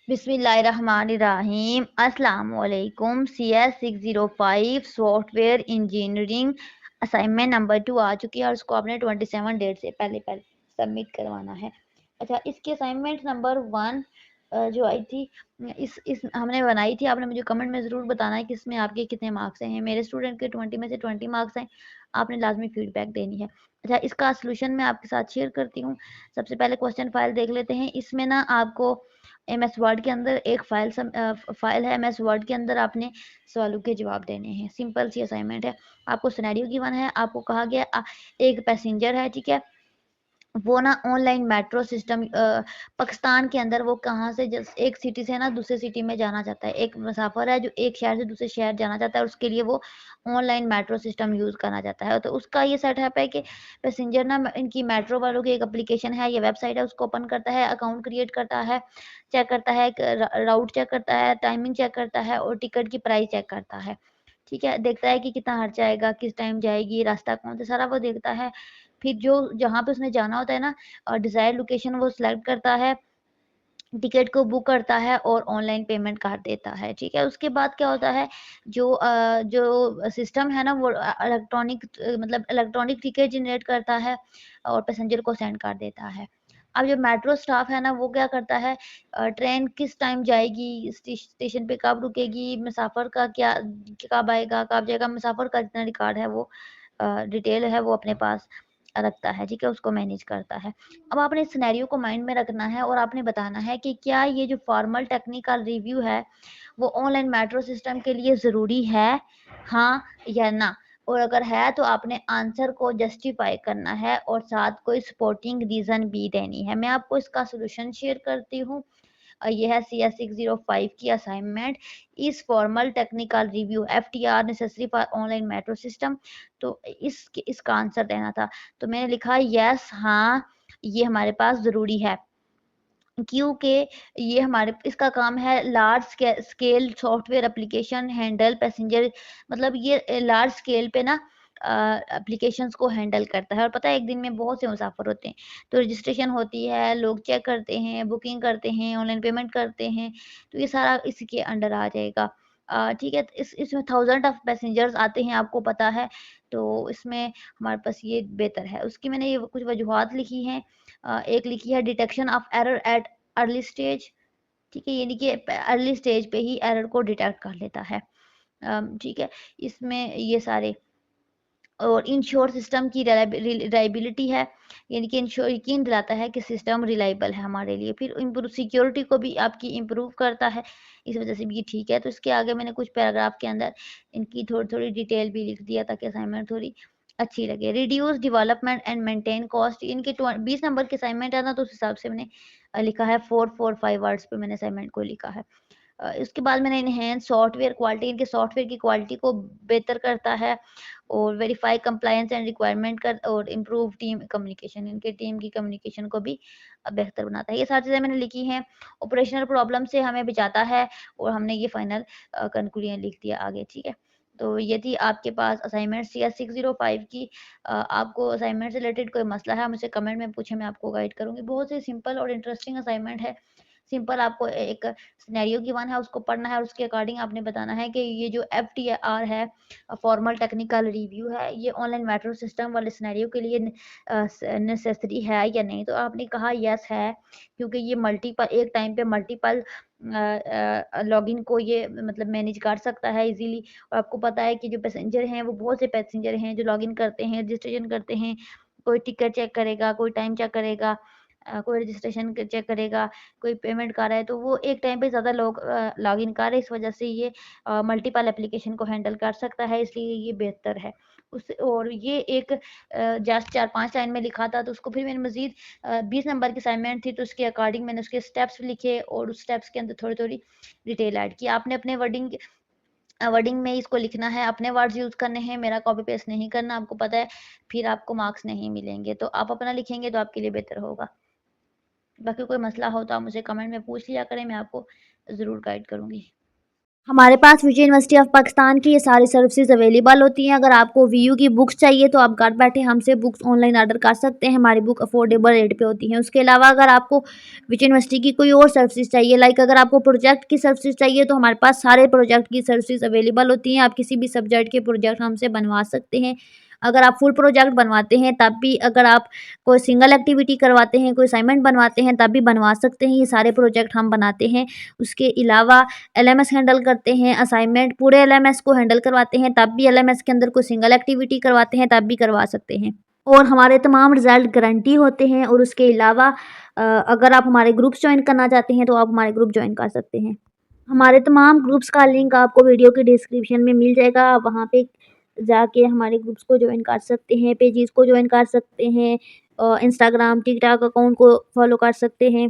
बिस्मिल्लाहिर्रहमानिर्रहीम। अस्सलाम वालेकुम। CS 605 software engineering assignment number 2 आ चुकी है और उसको आपने 27 डेट से पहले सबमिट करवाना है। अच्छा, इसकी असाइनमेंट नंबर 1 जो आई थी, इस हमने बनाई थी। आपने मुझे कमेंट में ज़रूर बताना है कि इसमें आपके कितने मार्क्स हैं। मेरे स्टूडेंट के 20 में से 20 मार्क्स हैं। आपने लाजमी फीडबैक देनी है। अच्छा, इसका सॉल्यूशन मैं आपके साथ शेयर करती हूँ। सबसे पहले क्वेश्चन फाइल देख लेते हैं। इसमें ना आपको MS वर्ड के अंदर एक फाइल है। MS वर्ड के अंदर आपने सवालों के जवाब देने हैं। सिंपल सी असाइनमेंट है। आपको सिनेरियो गिवन है। आपको कहा गया एक पैसेंजर है, ठीक है। वो ना ऑनलाइन मेट्रो सिस्टम पाकिस्तान के अंदर वो कहाँ से एक सिटी से ना दूसरे सिटी में जाना चाहता है। एक मुसाफिर है जो एक शहर से दूसरे शहर जाना चाहता है और उसके लिए वो ऑनलाइन मेट्रो सिस्टम यूज़ करना चाहता है। तो उसका ये सेटअप है कि पैसेंजर ना इनकी मेट्रो वालों की एक एप्लीकेशन है या वेबसाइट है, उसको ओपन करता है, अकाउंट क्रिएट करता है, चेक करता है, राउट चेक करता है, टाइमिंग चेक करता है और टिकट की प्राइस चेक करता है। ठीक है, देखता है कि कितना खर्चा आएगा, किस टाइम जाएगी, रास्ता कौन सा, सारा वो देखता है। फिर जो जहाँ पे उसने जाना होता है ना, डिज़ायर्ड लोकेशन वो सिलेक्ट करता है, टिकट को बुक करता है और ऑनलाइन पेमेंट कर देता है, ठीक है। उसके बाद क्या होता है, जो सिस्टम है ना वो मतलब इलेक्ट्रॉनिक टिकट जनरेट करता है और पैसेंजर को सेंड कर देता है। अब जो मेट्रो स्टाफ है ना वो क्या करता है, ट्रेन किस टाइम जाएगी, स्टेशन पे कब रुकेगी, मुसाफिर का क्या, कब आएगा, कब जाएगा, मुसाफिर का जितना रिकॉर्ड है वो डिटेल है वो अपने पास रखता है, ठीक है, उसको मैनेज करता है। अब आपने इस सिनेरियो को माइंड में रखना है और आपने बताना है कि क्या ये जो फॉर्मल टेक्निकल रिव्यू है वो ऑनलाइन मेट्रो सिस्टम के लिए ज़रूरी है, हाँ या ना। और अगर है तो आपने आंसर को जस्टिफाई करना है और साथ कोई सपोर्टिंग रीज़न भी देनी है। मैं आपको इसका सॉल्यूशन शेयर करती हूँ। ये है CS 605 की असाइनमेंट। इस formal technical review FTR necessary for online metro system. तो इसका आंसर देना था। तो मैंने लिखा यस, हाँ, ये हमारे पास ज़रूरी है। क्योंकि ये हमारे इसका काम है large scale software application handle passenger, मतलब ये लार्ज स्केल पे ना एप्लीकेशंस को हैंडल करता है। और पता है एक दिन में बहुत से मुसाफिर होते हैं, तो रजिस्ट्रेशन होती है, लोग चेक करते हैं, बुकिंग करते हैं, ऑनलाइन पेमेंट करते हैं, तो ये सारा इसी के अंडर आ जाएगा। ठीक है, तो इसमें थाउजेंड ऑफ पैसेंजर्स आते हैं, आपको पता है। तो इसमें हमारे पास ये बेहतर है। उसकी मैंने ये कुछ वजूहत लिखी हैं। एक लिखी है detection of error at early stage, ठीक है, यानी कि अर्ली स्टेज पे ही एरर को डिटेक्ट कर लेता है। ठीक है, इसमें ये सारे और इंश्योर सिस्टम की रिलायबिलिटी है, यानी कि इंश्योर यकीन दिलाता है कि सिस्टम रिलायबल है हमारे लिए। फिर इम्प्रूव सिक्योरिटी को भी आपकी इम्प्रूव करता है, इस वजह से भी ये ठीक है। तो इसके आगे मैंने कुछ पैराग्राफ के अंदर इनकी थोड़ी थोड़ी डिटेल भी लिख दिया ताकि असाइनमेंट थोड़ी अच्छी लगे। Reduce development and maintain cost, इनके 20 नंबर के असाइनमेंट है ना, तो उस हिसाब से मैंने लिखा है 445 वर्ड्स पे मैंने असाइनमेंट को लिखा है। इसके बाद मैंने इनहेंस सॉफ्टवेयर क्वालिटी, इनके सॉफ्टवेयर की क्वालिटी को बेहतर करता है और वेरीफाई कंप्लायंस एंड रिक्वायरमेंट कर और इम्प्रूव टीम कम्युनिकेशन, इनके टीम की कम्युनिकेशन को भी बेहतर बनाता है। ये सारी चीज़ें मैंने लिखी हैं। ऑपरेशनल प्रॉब्लम से हमें बचाता है और हमने ये फाइनल कंक्लूजन लिख दिया आगे, ठीक है। तो ये थी आपके पास असाइनमेंट CS 605 की। आपको असाइनमेंट से रिलेटेड कोई मसला है मुझसे कमेंट में पूछे, मैं आपको गाइड करूँगी। बहुत ही सिंपल और इंटरेस्टिंग असाइनमेंट है। सिंपल आपको एक सिनेरियो गिवन है, उसको पढ़ना है और उसके अकॉर्डिंग आपने बताना है कि ये जो FTR है, फॉर्मल टेक्निकल रिव्यू है, ये ऑनलाइन मेट्रो सिस्टम वाले सिनेरियो के लिए नेसेसरी है या नहीं। तो आपने कहा यस है, क्योंकि ये मल्टीपल एक टाइम पे मल्टीपल लॉगिन को ये मतलब मैनेज कर सकता है इजीली। और आपको पता है कि जो पैसेंजर हैं वो बहुत से पैसेंजर हैं जो लॉगिन करते हैं, रजिस्ट्रेशन करते हैं, कोई टिकट चेक करेगा, कोई टाइम चेक करेगा, कोई रजिस्ट्रेशन चेक करेगा, कोई पेमेंट कर रहा है। तो वो एक टाइम पे ज़्यादा लोग लॉगिन कर रहे हैं, इस वजह से ये मल्टीपल एप्लीकेशन को हैंडल कर सकता है, इसलिए ये बेहतर है। उस और ये एक जस्ट 4-5 लाइन में लिखा था, तो उसको फिर मैंने मज़ीद 20 नंबर की असाइनमेंट थी, तो उसके अकॉर्डिंग मैंने उसके स्टेप्स लिखे और उस स्टेप्स के अंदर थोड़ी-थोड़ी डिटेल ऐड की। आपने अपने वर्डिंग में इसको लिखना है, अपने वर्ड्स यूज़ करने हैं, मेरा कॉपी पेस्ट नहीं करना, आपको पता है, फिर आपको मार्क्स नहीं मिलेंगे। तो आप अपना लिखेंगे तो आपके लिए बेहतर होगा। बाकी कोई मसला हो तो आप मुझे कमेंट में पूछ लिया करें, मैं आपको ज़रूर गाइड करूँगी। हमारे पास विजय यूनिवर्सिटी ऑफ पाकिस्तान की ये सारी सर्विसेज अवेलेबल होती हैं। अगर आपको वीयू की बुक्स चाहिए तो आप घर बैठे हमसे बुक्स ऑनलाइन ऑर्डर कर सकते हैं। हमारी बुक अफोर्डेबल रेट पे होती हैं। उसके अलावा अगर आपको विजय यूनिवर्सिटी की कोई और सर्विसेज चाहिए, लाइक अगर आपको प्रोजेक्ट की सर्विसेज चाहिए तो हमारे पास सारे प्रोजेक्ट की सर्विसेज अवेलेबल होती हैं। आप किसी भी सब्जेक्ट के प्रोजेक्ट हमसे बनवा सकते हैं। अगर आप फुल प्रोजेक्ट बनवाते हैं तब भी, अगर आप कोई सिंगल एक्टिविटी करवाते हैं, कोई असाइनमेंट बनवाते हैं तब भी बनवा सकते हैं। ये सारे प्रोजेक्ट हम बनाते हैं। उसके अलावा एलएमएस हैंडल करते हैं, असाइनमेंट पूरे एलएमएस को हैंडल करवाते हैं, तब भी एलएमएस के अंदर कोई सिंगल एक्टिविटी करवाते हैं तब भी करवा सकते हैं। और हमारे तमाम रिज़ल्ट गारंटी होते हैं। और उसके अलावा अगर आप हमारे ग्रुप्स जॉइन करना चाहते हैं तो आप हमारे ग्रुप जॉइन कर सकते हैं। हमारे तमाम ग्रुप्स का लिंक आपको वीडियो के डिस्क्रिप्शन में मिल जाएगा। आप वहाँ पे जाके हमारे ग्रुप्स को जॉइन कर सकते हैं, पेजेस को जॉइन कर सकते हैं, इंस्टाग्राम, टिकटॉक अकाउंट को फॉलो कर सकते हैं।